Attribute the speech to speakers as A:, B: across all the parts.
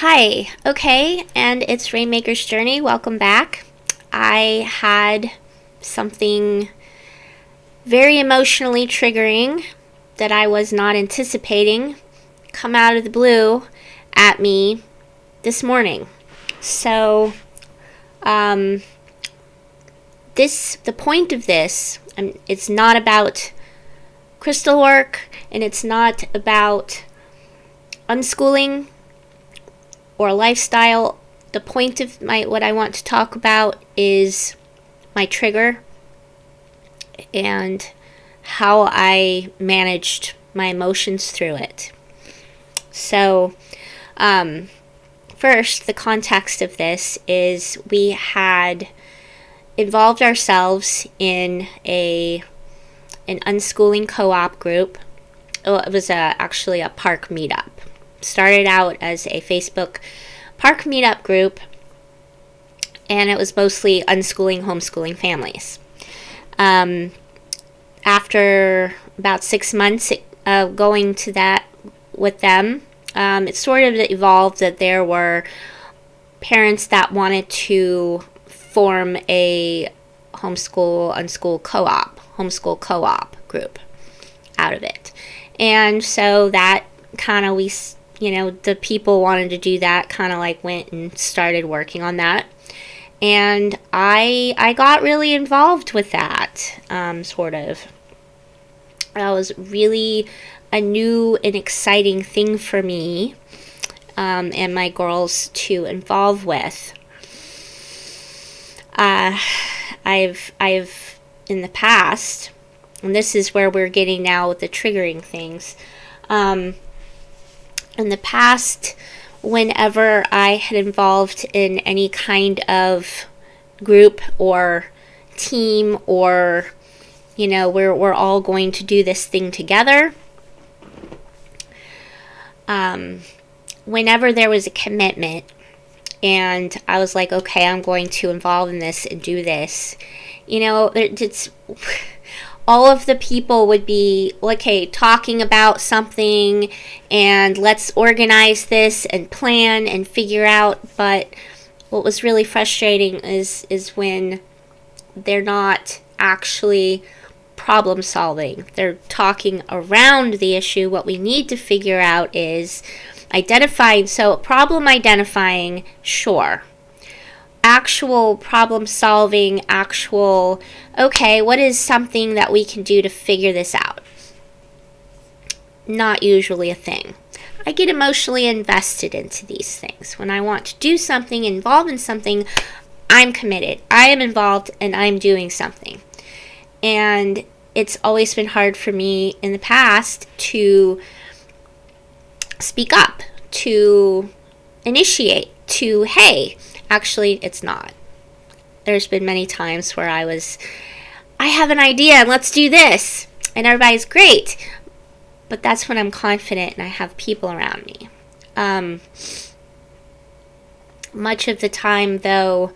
A: Hi, okay, and it's Rainmaker's Journey. Welcome back. I had something very emotionally triggering that I was not anticipating come out of the blue at me this morning. So, the point of this, it's not about crystal work, and it's not about unschooling or lifestyle. The point of what I want to talk about is my trigger and how I managed my emotions through it. So, first, the context of this is we had involved ourselves in an unschooling co-op group. Oh, it was actually a park meetup. Started out as a Facebook park meetup group, and it was mostly unschooling, homeschooling families. After about 6 months going to that with them, it sort of evolved that there were parents that wanted to form a homeschool co-op group out of it. And so that kind of the people wanted to do that, kind of like went and started working on that. And I got really involved with that, sort of. That was really a new and exciting thing for me and my girls to involve with. I've in the past, and this is where we're getting now with the triggering things, in the past, whenever I had involved in any kind of group or team, or we're all going to do this thing together, whenever there was a commitment and I was like, okay, I'm going to involve in this and do this, it's all of the people would be, okay, talking about something, and let's organize this and plan and figure out. But what was really frustrating is when they're not actually problem solving. They're talking around the issue. What we need to figure out is identifying. So problem identifying, sure. Actual problem solving, okay, what is something that we can do to figure this out? Not usually a thing. I get emotionally invested into these things. When I want to do something, involved in something, I'm committed. I am involved and I'm doing something. And it's always been hard for me in the past to speak up, to initiate, to, hey, actually, it's not. There's been many times where I have an idea and let's do this. And everybody's great. But that's when I'm confident and I have people around me. Much of the time, though,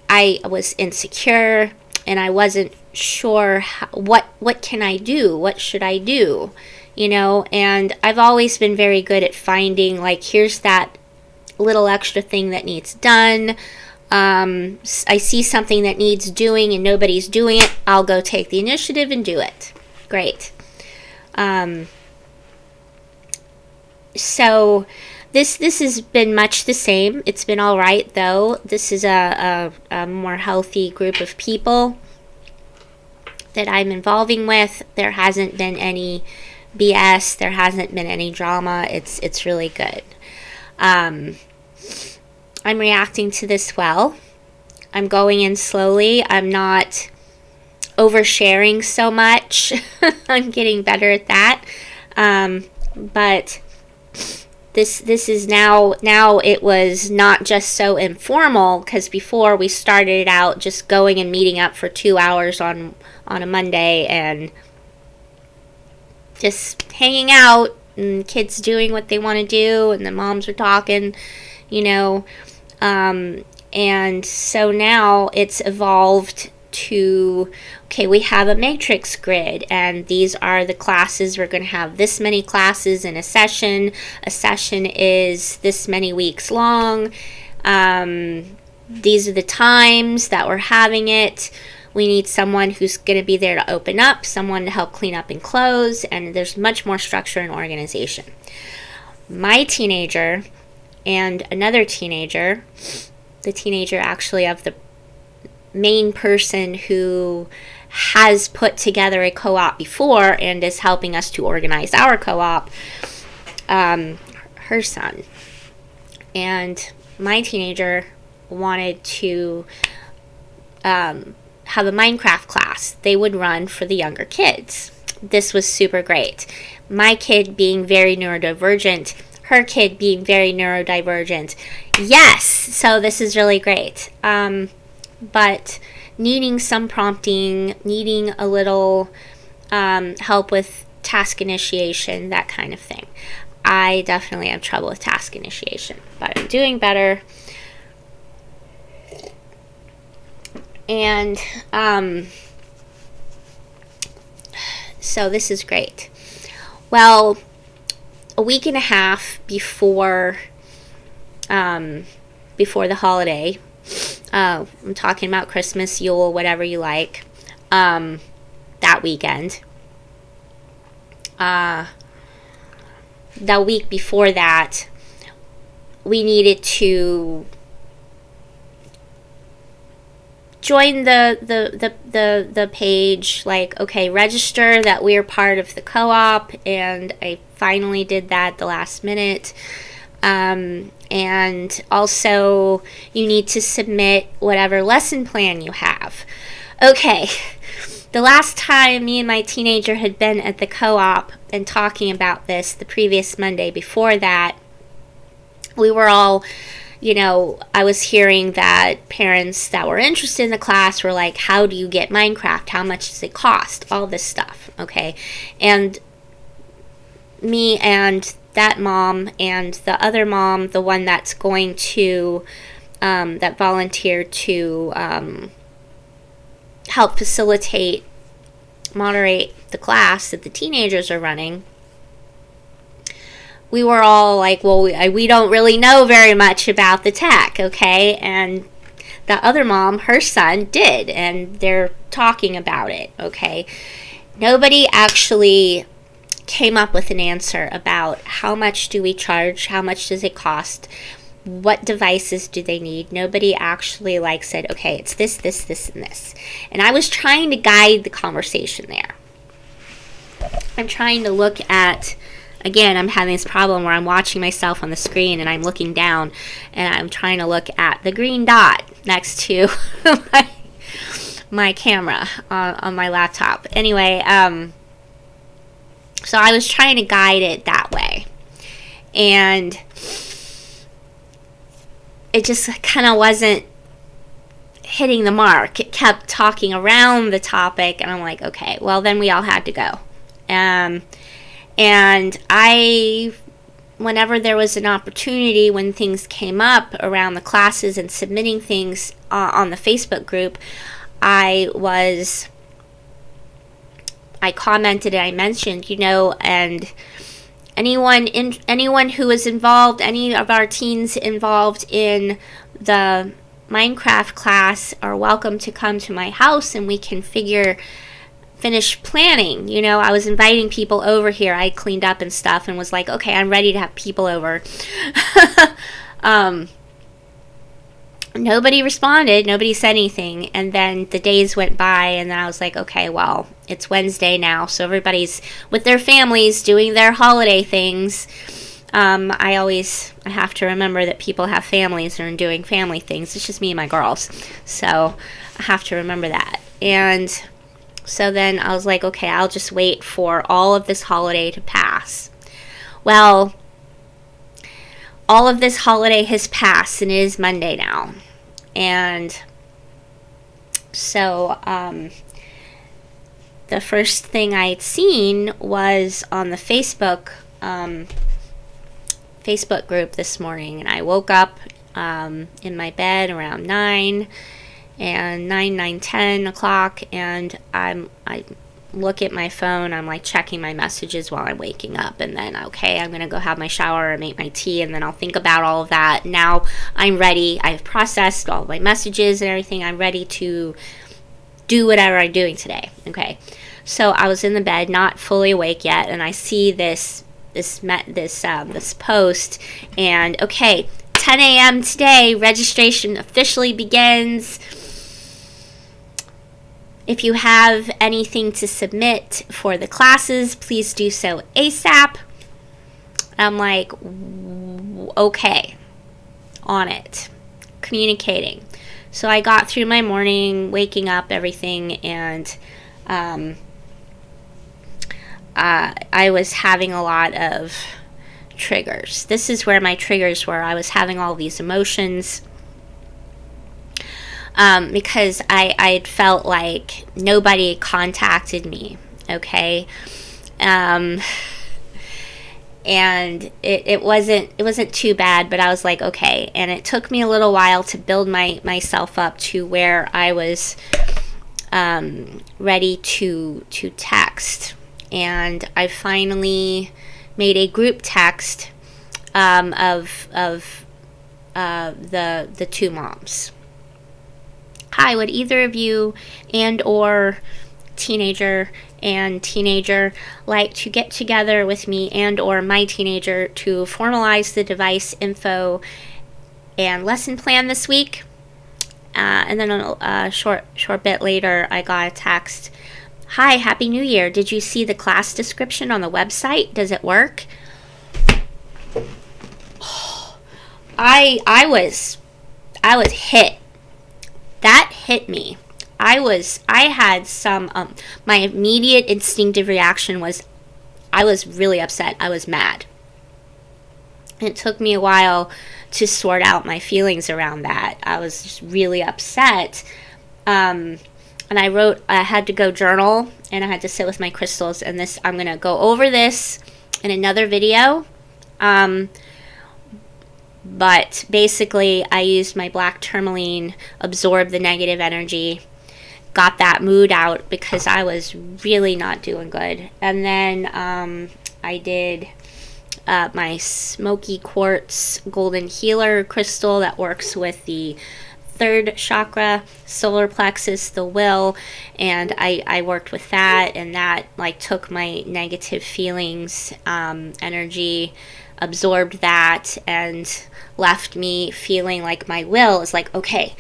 A: I was insecure and I wasn't sure what can I do? What should I do? And I've always been very good at finding, like, here's that little extra thing that needs done. I see something that needs doing and nobody's doing it. I'll go take the initiative and do it. Great. So this has been much the same. It's been all right, though. This is a more healthy group of people that I'm involving with. There hasn't been any BS. There hasn't been any drama. It's really good. I'm reacting to this well. I'm going in slowly. I'm not oversharing so much. I'm getting better at that. But this is now it was not just so informal, because before we started out just going and meeting up for 2 hours on a Monday and just hanging out, and kids doing what they want to do, and the moms are talking, and so now it's evolved to, okay, we have a matrix grid, and these are the classes. We're going to have this many classes in a session. A session is this many weeks long. These are the times that we're having it. We need someone who's going to be there to open up, someone to help clean up and close, and there's much more structure and organization. My teenager and another teenager, the teenager actually of the main person who has put together a co-op before and is helping us to organize our co-op, her son. And my teenager wanted to have a Minecraft class they would run for the younger kids. This was super great. My kid being very neurodivergent, her kid being very neurodivergent. Yes, so this is really great. But needing some prompting, needing a little help with task initiation, that kind of thing. I definitely have trouble with task initiation, but I'm doing better. And so this is great. Well, a week and a half before the holiday, I'm talking about Christmas, Yule, whatever you like, that weekend. The week before that, we needed to join the page, like, okay, register that we're part of the co-op, and I finally did that the last minute. And also you need to submit whatever lesson plan you have. Okay, the last time me and my teenager had been at the co-op and talking about this, the previous Monday before that, we were all, I was hearing that parents that were interested in the class were like, how do you get Minecraft? How much does it cost? All this stuff, okay? And me and that mom and the other mom, the one that's going to, that volunteered to help facilitate, moderate the class that the teenagers are running, we were all like, well, we don't really know very much about the tech, okay? And the other mom, her son, did, and they're talking about it, okay? Nobody actually came up with an answer about how much do we charge, how much does it cost, what devices do they need. Nobody actually said, okay, it's this, this, this, and this. And I was trying to guide the conversation there. I'm trying to look at, again, I'm having this problem where I'm watching myself on the screen and I'm looking down and I'm trying to look at the green dot next to my camera on my laptop. Anyway, so I was trying to guide it that way. And it just kind of wasn't hitting the mark. It kept talking around the topic, and I'm like, okay, well, then we all had to go. And whenever there was an opportunity, when things came up around the classes and submitting things on the Facebook group, I commented and I mentioned, and anyone who is involved, any of our teens involved in the Minecraft class are welcome to come to my house and we can finish planning. I was inviting people over here. I cleaned up and stuff and was like, okay, I'm ready to have people over. Nobody responded. Nobody said anything. And then the days went by, and then I was like, okay, well, it's Wednesday now, so everybody's with their families doing their holiday things. I have to remember that people have families and are doing family things. It's just me and my girls. So I have to remember that. And so then I was like, okay, I'll just wait for all of this holiday to pass. Well, all of this holiday has passed, and it is Monday now. And so the first thing I had seen was on the Facebook group this morning. And I woke up in my bed around 9, and 10 o'clock, and I look at my phone. I'm like checking my messages while I'm waking up, and then okay, I'm gonna go have my shower and make my tea, and then I'll think about all of that. Now I'm ready. I've processed all of my messages and everything. I'm ready to do whatever I'm doing today. Okay, so I was in the bed, not fully awake yet, and I see this post, and okay, 10 a.m. today, registration officially begins. If you have anything to submit for the classes, please do so ASAP. I'm like, okay, on it, communicating. So I got through my morning, waking up, everything, and I was having a lot of triggers. This is where my triggers were. I was having all these emotions. Because I had felt like nobody contacted me, okay? And it wasn't too bad, but I was like, okay. And it took me a little while to build myself up to where I was ready to text. And I finally made a group text of the two moms. Hi, would either of you and or teenager like to get together with me and or my teenager to formalize the device info and lesson plan this week? And then a short bit later, I got a text. Hi, Happy New Year. Did you see the class description on the website? Does it work? I was hit. That hit me. I had some, my immediate instinctive reaction was, I was really upset. I was mad. It took me a while to sort out my feelings around that. I was just really upset. And I had to go journal, and I had to sit with my crystals, and I'm going to go over this in another video. But basically, I used my black tourmaline, absorbed the negative energy, got that mood out because I was really not doing good. And then I did my smoky quartz golden healer crystal that works with the third chakra, solar plexus, the will, and I worked with that, and that like took my negative feelings, energy, absorbed that, and left me feeling like my will is like, okay,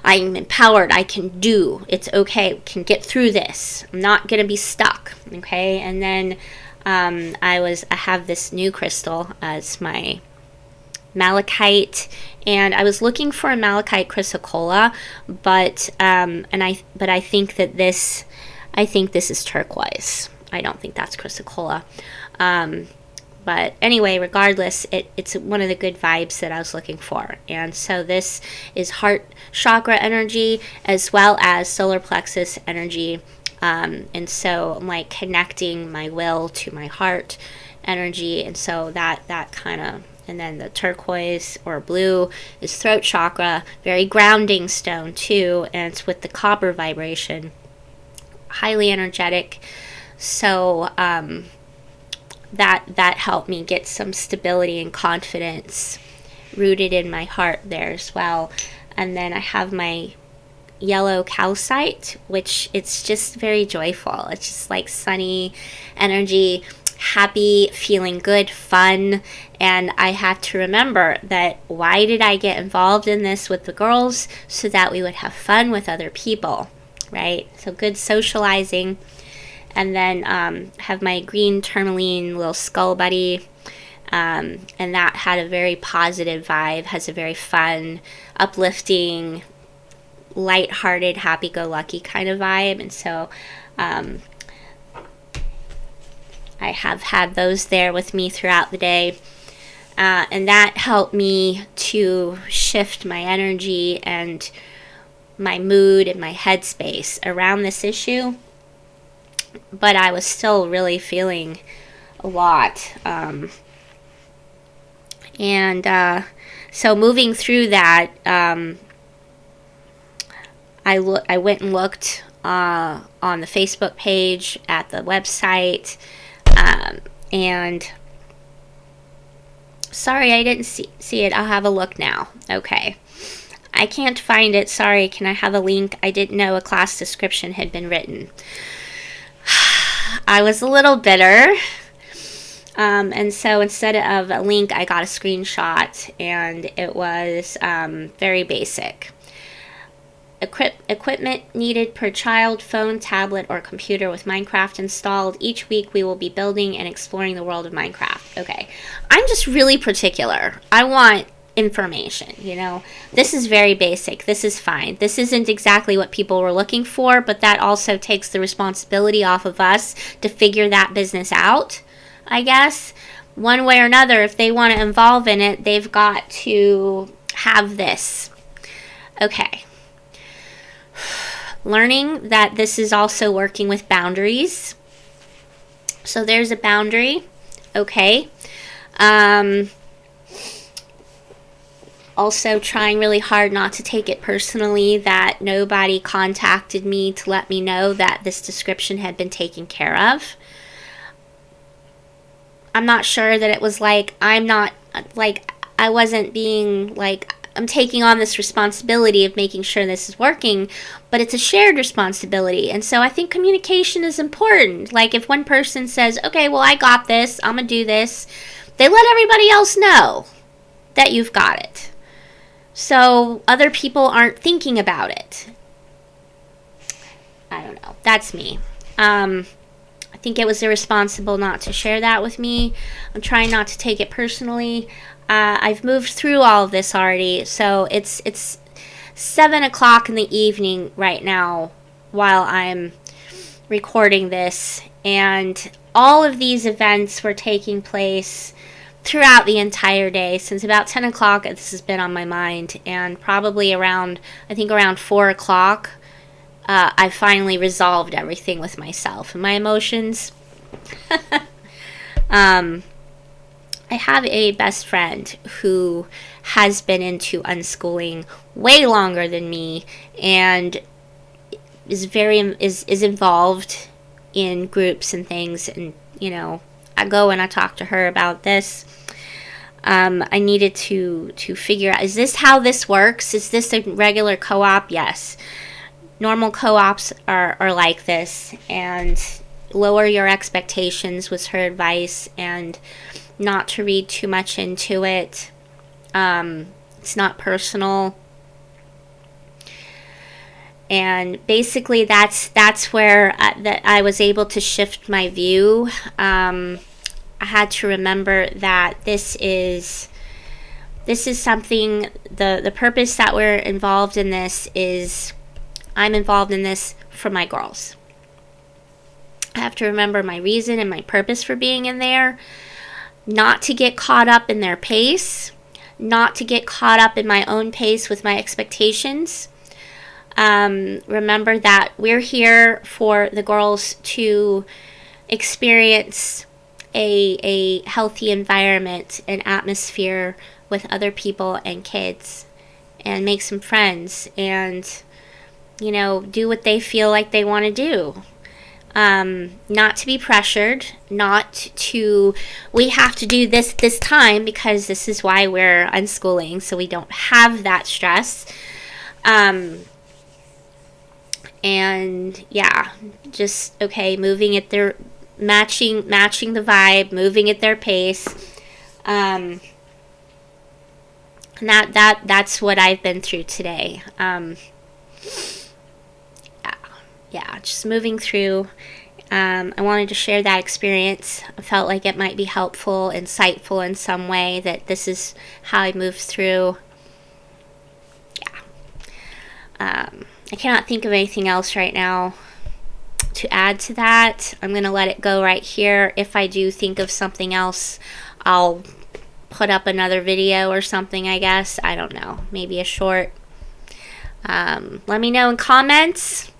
A: I'm empowered, I can do, it's okay, can get through this, I'm not gonna be stuck. Okay, and then I have this new crystal as my malachite, and I was looking for a malachite chrysocolla, but I think this is turquoise. I don't think that's chrysocolla. But anyway, regardless, it's one of the good vibes that I was looking for. And so this is heart chakra energy as well as solar plexus energy. And so I'm like connecting my will to my heart energy. And so that kind of, and then the turquoise or blue is throat chakra, very grounding stone too. And it's with the copper vibration, highly energetic. So, that helped me get some stability and confidence rooted in my heart there as well. And then I have my yellow calcite, which it's just very joyful. It's just like sunny energy, happy, feeling good, fun. And I had to remember that why did I get involved in this with the girls? So that we would have fun with other people, right? So good socializing. And then have my green tourmaline little skull buddy, and that had a very positive vibe, has a very fun, uplifting, lighthearted, happy-go-lucky kind of vibe. And so I have had those there with me throughout the day, and that helped me to shift my energy and my mood and my headspace around this issue. But I was still really feeling a lot. So moving through that, I went and looked on the Facebook page, at the website, and sorry, I didn't see it. I'll have a look now. Okay. I can't find it. Sorry, can I have a link? I didn't know a class description had been written. I was a little bitter. And so instead of a link, I got a screenshot, and it was very basic. Equipment needed per child, phone, tablet, or computer with Minecraft installed. Each week we will be building and exploring the world of Minecraft. Okay, I'm just really particular. I want information, you know. This is very basic. This is fine. This isn't exactly what people were looking for, but that also takes the responsibility off of us to figure that business out, I guess. One way or another, if they want to involve in it, they've got to have this. Okay. Learning that this is also working with boundaries. So there's a boundary. Okay. Also trying really hard not to take it personally that nobody contacted me to let me know that this description had been taken care of. I'm not sure that it was like, I wasn't being like, I'm taking on this responsibility of making sure this is working, but it's a shared responsibility. And so I think communication is important. Like if one person says, okay, well, I got this, I'm going to do this, they let everybody else know that you've got it. So other people aren't thinking about it. I don't know. That's me. I think it was irresponsible not to share that with me. I'm trying not to take it personally. I've moved through all of this already, so it's 7 o'clock in the evening right now while I'm recording this, and all of these events were taking place throughout the entire day. Since about 10 o'clock, this has been on my mind, and probably around 4 o'clock, I finally resolved everything with myself and my emotions. I have a best friend who has been into unschooling way longer than me, and is involved in groups and things, and you know, I go and I talk to her about this. I needed to figure out, is this how this works? Is this a regular co-op? Yes. Normal co-ops are like this, and lower your expectations was her advice, and not to read too much into it. It's not personal. And basically that's where that I was able to shift my view. I had to remember that this is something, the purpose that we're involved in this is, I'm involved in this for my girls. I have to remember my reason and my purpose for being in there. Not to get caught up in their pace, not to get caught up in my own pace with my expectations. Remember that we're here for the girls to experience a healthy environment and atmosphere with other people and kids, and make some friends, and, you know, do what they feel like they want to do. Not to be pressured, not to, we have to do this time because this is why we're unschooling, so we don't have that stress. And yeah, just, okay, moving at their, matching the vibe, moving at their pace. And that's what I've been through today. Yeah, just moving through. I wanted to share that experience. I felt like it might be helpful, insightful in some way, that this is how I moved through. Yeah. I cannot think of anything else right now to add to that. I'm going to let it go right here. If I do think of something else, I'll put up another video or something, I guess. I don't know. Maybe a short. Let me know in comments.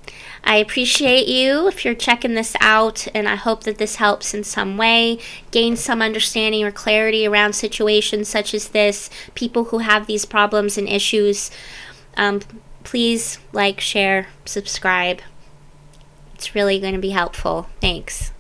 A: I appreciate you if you're checking this out, and I hope that this helps in some way, gain some understanding or clarity around situations such as this, people who have these problems and issues. please like, share, subscribe. It's really going to be helpful. Thanks.